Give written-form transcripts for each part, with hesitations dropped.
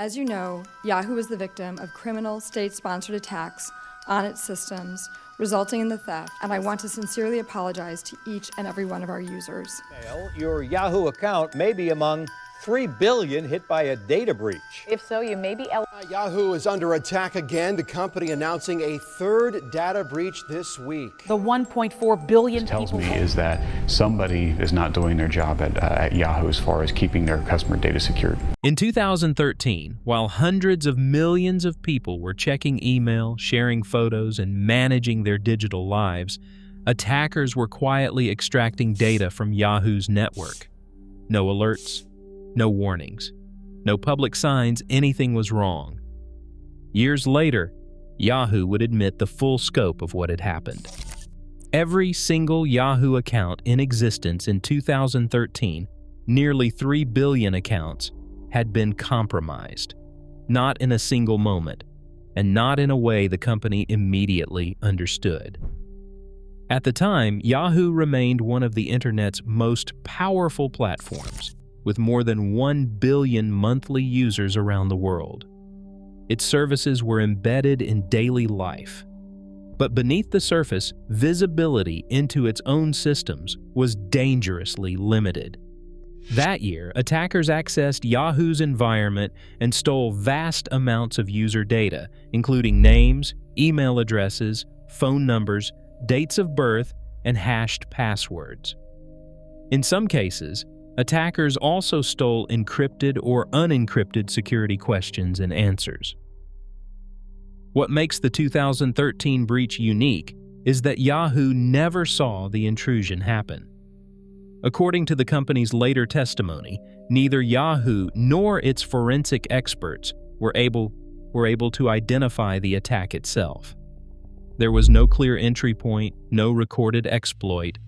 As you know, Yahoo is the victim of criminal state-sponsored attacks on its systems, resulting in the theft, and I want to sincerely apologize to each and every one of our users. Your Yahoo account may be among 3 billion hit by a data breach. If so, you may be Yahoo is under attack again. The company announcing a third data breach this week. The 1.4 billion tells me is that somebody is not doing their job at Yahoo as far as keeping their customer data secured. In 2013, while hundreds of millions of people were checking email, sharing photos, and managing their digital lives, attackers were quietly extracting data from Yahoo's network. No alerts, no warnings, no public signs anything was wrong. Years later, Yahoo would admit the full scope of what had happened. Every single Yahoo account in existence in 2013, nearly 3 billion accounts, had been compromised, not in a single moment, and not in a way the company immediately understood. At the time, Yahoo remained one of the internet's most powerful platforms, with more than 1 billion monthly users around the world. Its services were embedded in daily life. But beneath the surface, visibility into its own systems was dangerously limited. That year, attackers accessed Yahoo's environment and stole vast amounts of user data, including names, email addresses, phone numbers, dates of birth, and hashed passwords. In some cases, attackers also stole encrypted or unencrypted security questions and answers. What makes the 2013 breach unique is that Yahoo never saw the intrusion happen. According to the company's later testimony, neither Yahoo nor its forensic experts were able to identify the attack itself. There was no clear entry point, no recorded exploit,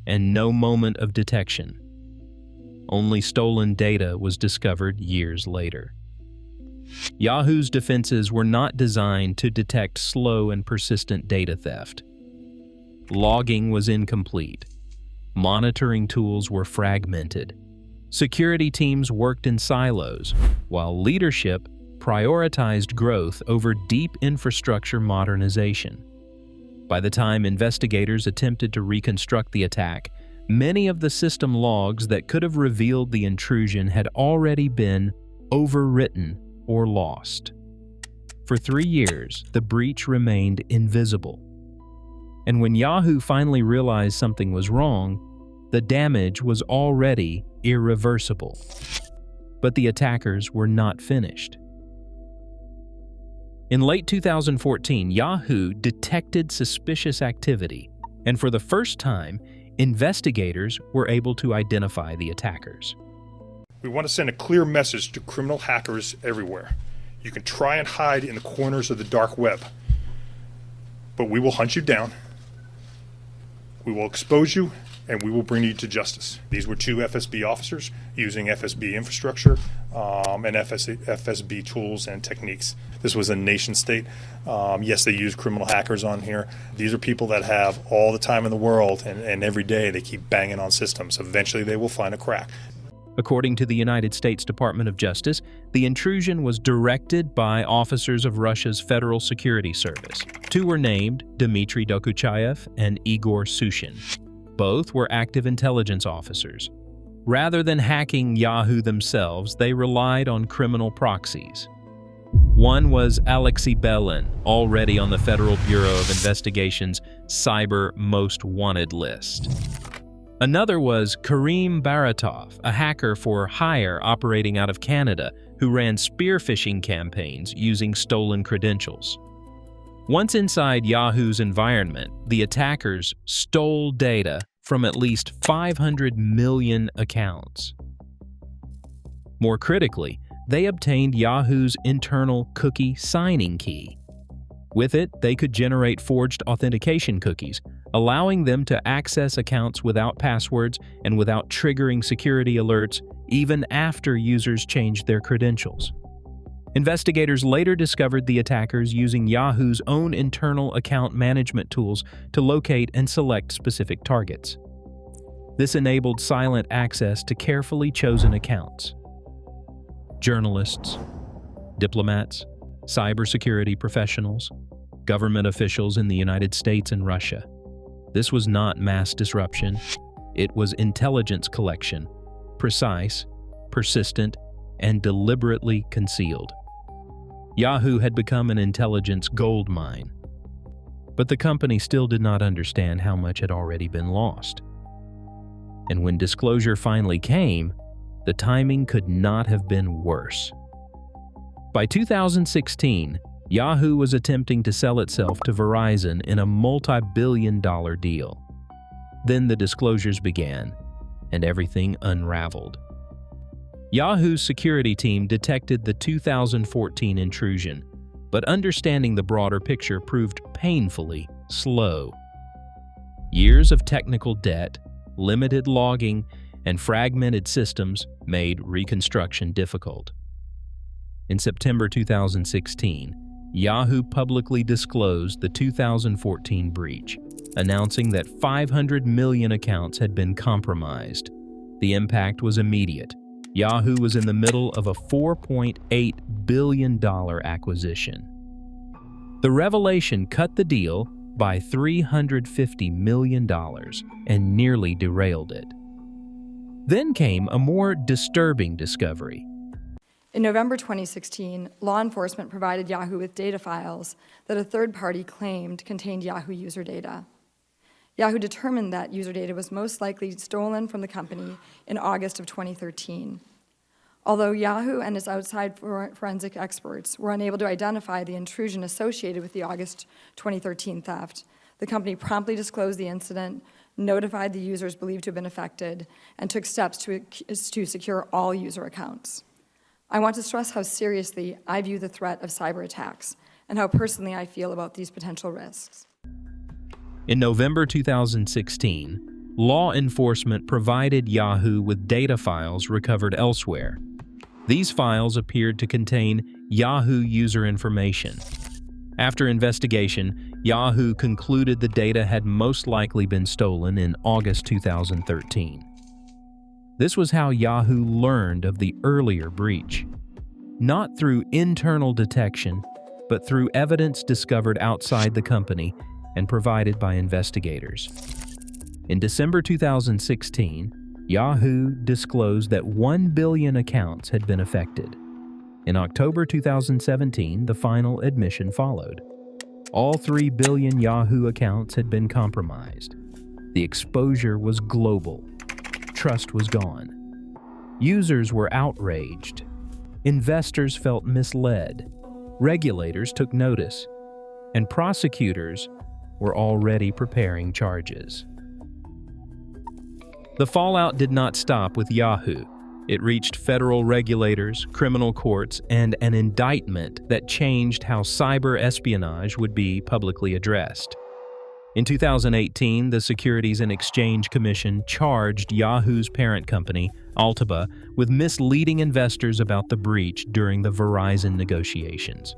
and no moment of detection. Only stolen data was discovered years later. Yahoo's defenses were not designed to detect slow and persistent data theft. Logging was incomplete. Monitoring tools were fragmented. Security teams worked in silos, while leadership prioritized growth over deep infrastructure modernization. By the time investigators attempted to reconstruct the attack, many of the system logs that could have revealed the intrusion had already been overwritten or lost. For 3 years, the breach remained invisible. And when Yahoo finally realized something was wrong, the damage was already irreversible. But the attackers were not finished. In late 2014, Yahoo detected suspicious activity, and for the first time, investigators were able to identify the attackers. We want to send a clear message to criminal hackers everywhere. You can try and hide in the corners of the dark web, but we will hunt you down, we will expose you, and we will bring you to justice. These were 2 FSB officers using FSB infrastructure and FSB tools and techniques. This was a nation state. Yes, they use criminal hackers on here. These are people that have all the time in the world, and every day they keep banging on systems. Eventually they will find a crack. According to the United States Department of Justice, the intrusion was directed by officers of Russia's Federal Security Service. 2 were named, Dmitri Dokuchaev and Igor Sushin. Both were active intelligence officers. Rather than hacking Yahoo themselves, they relied on criminal proxies. One was Alexei Belin, already on the Federal Bureau of Investigation's Cyber Most Wanted list. Another was Karim Baratov, a hacker for hire operating out of Canada who ran spear phishing campaigns using stolen credentials. Once inside Yahoo's environment, the attackers stole data from at least 500 million accounts. More critically, they obtained Yahoo's internal cookie signing key. With it, they could generate forged authentication cookies, allowing them to access accounts without passwords and without triggering security alerts, even after users changed their credentials. Investigators later discovered the attackers using Yahoo's own internal account management tools to locate and select specific targets. This enabled silent access to carefully chosen accounts. Journalists, diplomats, cybersecurity professionals, government officials in the United States and Russia. This was not mass disruption. It was intelligence collection, precise, persistent, and deliberately concealed. Yahoo had become an intelligence gold mine. But the company still did not understand how much had already been lost. And when disclosure finally came, the timing could not have been worse. By 2016, Yahoo was attempting to sell itself to Verizon in a multi-billion-dollar deal. Then the disclosures began, and everything unraveled. Yahoo's security team detected the 2014 intrusion, but understanding the broader picture proved painfully slow. Years of technical debt, limited logging, and fragmented systems made reconstruction difficult. In September 2016, Yahoo publicly disclosed the 2014 breach, announcing that 500 million accounts had been compromised. The impact was immediate. Yahoo was in the middle of a $4.8 billion acquisition. The revelation cut the deal by $350 million and nearly derailed it. Then came a more disturbing discovery. In November 2016, law enforcement provided Yahoo with data files that a third party claimed contained Yahoo user data. Yahoo determined that user data was most likely stolen from the company in August of 2013. Although Yahoo and its outside forensic experts were unable to identify the intrusion associated with the August 2013 theft, the company promptly disclosed the incident, notified the users believed to have been affected, and took steps to secure all user accounts. I want to stress how seriously I view the threat of cyber attacks and how personally I feel about these potential risks. In November 2016, law enforcement provided Yahoo with data files recovered elsewhere. These files appeared to contain Yahoo user information. After investigation, Yahoo concluded the data had most likely been stolen in August 2013. This was how Yahoo learned of the earlier breach. Not through internal detection, but through evidence discovered outside the company and provided by investigators. In December 2016, Yahoo disclosed that 1 billion accounts had been affected. In October 2017, the final admission followed. All 3 billion Yahoo accounts had been compromised. The exposure was global. Trust was gone. Users were outraged. Investors felt misled. Regulators took notice. And prosecutors were already preparing charges. The fallout did not stop with Yahoo. It reached federal regulators, criminal courts, and an indictment that changed how cyber espionage would be publicly addressed. In 2018, the Securities and Exchange Commission charged Yahoo's parent company, Altaba, with misleading investors about the breach during the Verizon negotiations.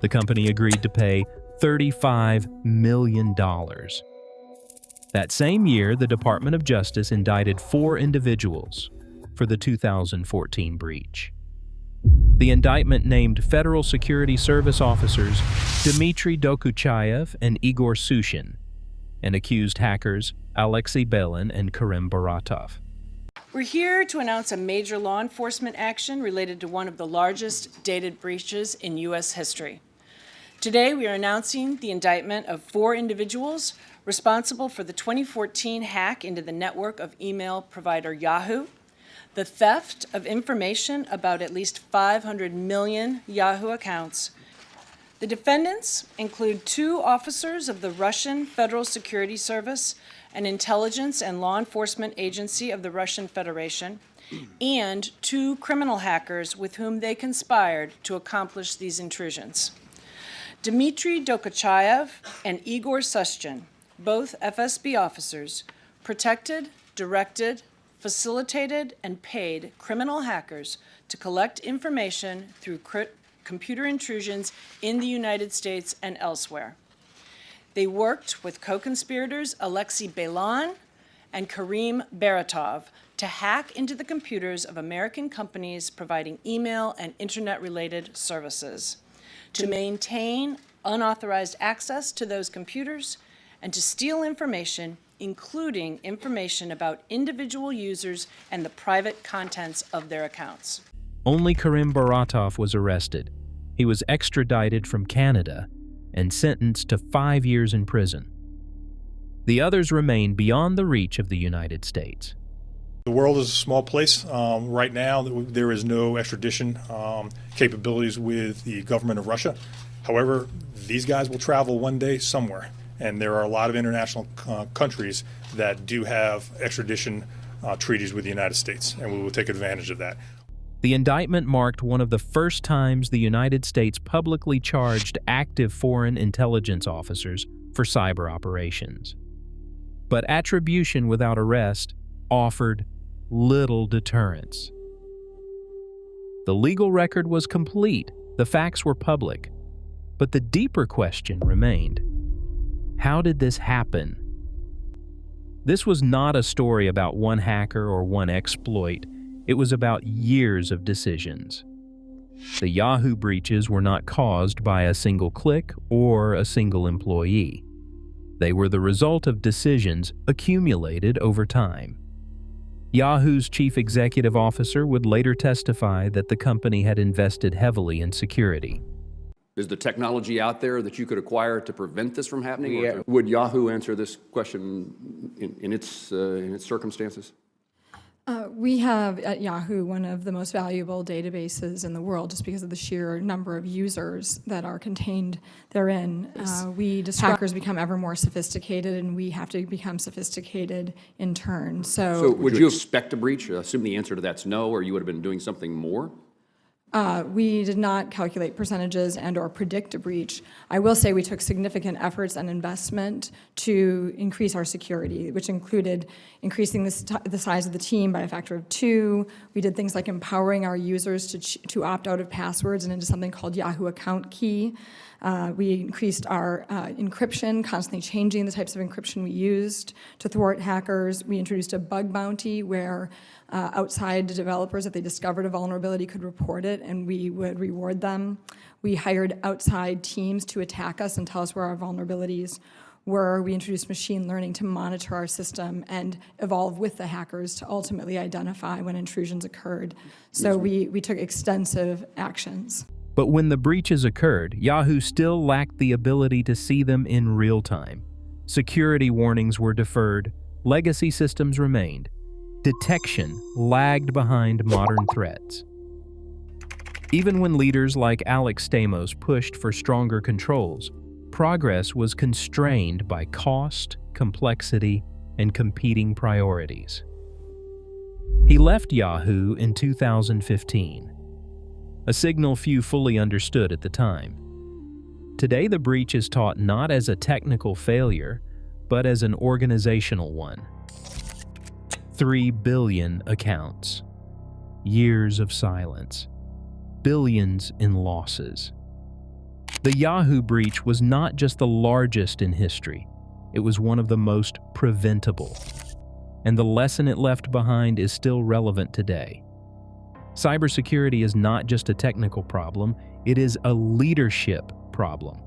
The company agreed to pay $35 million. That same year, the Department of Justice indicted 4 individuals for the 2014 breach. The indictment named Federal Security Service officers Dmitri Dokuchaev and Igor Sushin, and accused hackers Alexei Belin and Karim Baratov. We're here to announce a major law enforcement action related to one of the largest data breaches in U.S. history. Today, we are announcing the indictment of 4 individuals responsible for the 2014 hack into the network of email provider Yahoo, the theft of information about at least 500 million Yahoo accounts. The defendants include 2 officers of the Russian Federal Security Service, an intelligence and law enforcement agency of the Russian Federation, and 2 criminal hackers with whom they conspired to accomplish these intrusions. Dmitri Dokuchaev and Igor Sushin, both FSB officers, protected, directed, facilitated, and paid criminal hackers to collect information through computer intrusions in the United States and elsewhere. They worked with co-conspirators Alexei Belin and Karim Baratov to hack into the computers of American companies providing email and internet-related services, to maintain unauthorized access to those computers, and to steal information, including information about individual users and the private contents of their accounts. Only Karim Baratov was arrested. He was extradited from Canada and sentenced to 5 years in prison. The others remain beyond the reach of the United States. The world is a small place. Right now, there is no extradition capabilities with the government of Russia. However, these guys will travel one day somewhere, and there are a lot of international countries that do have extradition treaties with the United States, and we will take advantage of that. The indictment marked one of the first times the United States publicly charged active foreign intelligence officers for cyber operations. But attribution without arrest offered little deterrence. The legal record was complete, the facts were public, but the deeper question remained: how did this happen? This was not a story about one hacker or one exploit. It was about years of decisions. The Yahoo breaches were not caused by a single click or a single employee. They were the result of decisions accumulated over time. Yahoo's chief executive officer would later testify that the company had invested heavily in security. Is the technology out there that you could acquire to prevent this from happening? Would Yahoo answer this question in its circumstances? We have at Yahoo one of the most valuable databases in the world just because of the sheer number of users that are contained therein. Hackers become ever more sophisticated, and we have to become sophisticated in turn. So would you expect a breach? Assume the answer to that's no, or you would have been doing something more? We did not calculate percentages and or predict a breach. I will say we took significant efforts and investment to increase our security, which included increasing the size of the team by a factor of 2. We did things like empowering our users to opt out of passwords and into something called Yahoo Account Key. We increased our encryption, constantly changing the types of encryption we used to thwart hackers. We introduced a bug bounty where outside developers, if they discovered a vulnerability, could report it, and we would reward them. We hired outside teams to attack us and tell us where our vulnerabilities were. We introduced machine learning to monitor our system and evolve with the hackers to ultimately identify when intrusions occurred. So we took extensive actions. But when the breaches occurred, Yahoo still lacked the ability to see them in real time. Security warnings were deferred, legacy systems remained. Detection lagged behind modern threats. Even when leaders like Alex Stamos pushed for stronger controls, progress was constrained by cost, complexity, and competing priorities. He left Yahoo in 2015, a signal few fully understood at the time. Today, the breach is taught not as a technical failure, but as an organizational one. 3 billion accounts, years of silence, billions in losses. The Yahoo breach was not just the largest in history, it was one of the most preventable. And the lesson it left behind is still relevant today. Cybersecurity is not just a technical problem, it is a leadership problem.